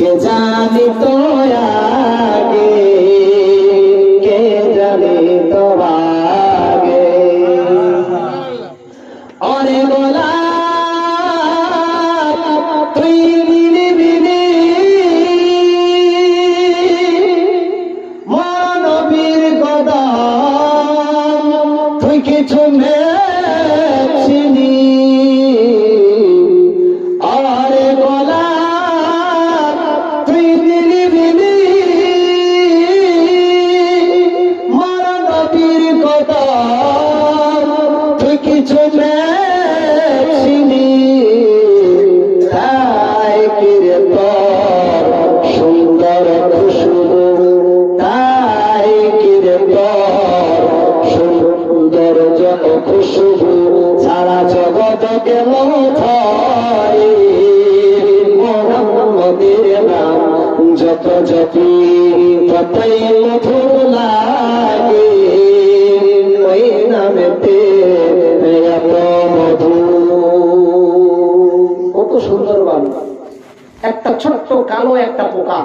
কে জানি তো আগে, কে জানি তো আগে। অরে গোলাপ তুই নিরিবিলি মানবীর কদম, তুই কিছু মেছিলি। অরে গোলাপ তুই নিরিবিলি মানবীর কদম, তুই কিছু মেছিলি। তাই কিরে তোর সুন্দর খুশবু, তাই কিরে তোর সুন্দর যত খুশবু সারা জগৎ গেল ধরে। মোহাম্মদের নাম যত জপি ততই মধুর লাগে, ওই নামেতে এত মধু। কত সুন্দর গান। একটা ছোট্ট কালো একটা পোকা,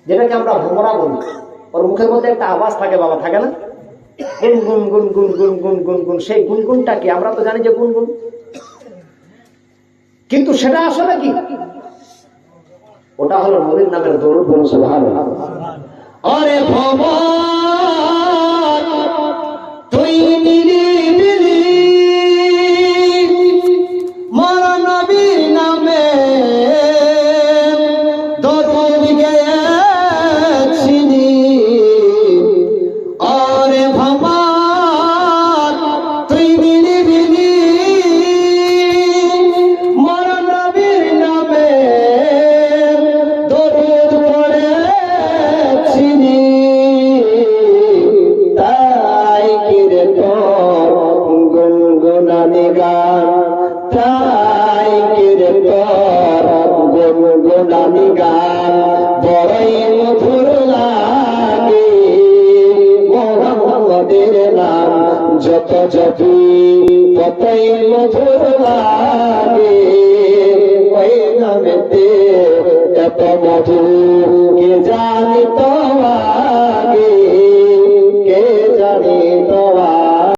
যেটাকে আমরা ভোমরা বলি, ওর মুখের মধ্যে একটা আওয়াজ থাকে, বাবা থাকে না, গুনগুন গুনগুন গুনগুন গুনগুন। সেই গুনগুনটা কি? আমরা তো জানি যে গুনগুন, কিন্তু সেটা আসলে কি? ওটা হলো নবীর নামের দরুদ। বলুন সুবহানাল্লাহ। আরে ভগবান তুই নিরিবিলি মোর নবীর নামে দরুদ গেয়েছিলি। আরে ভগবান তুই নিরিবিলি মোর নবীর নামে দরুদ পড়েছিলি। তাই কিরে তোর গুনগুনানি গান, তাই কিরে তোর গুনগুনানি গান বড়ই মধুর লাগে। মোহাম্মদের নাম যত জপি ততই মধুর লাগে, ওই নামেতে এত মধু কে জানি তো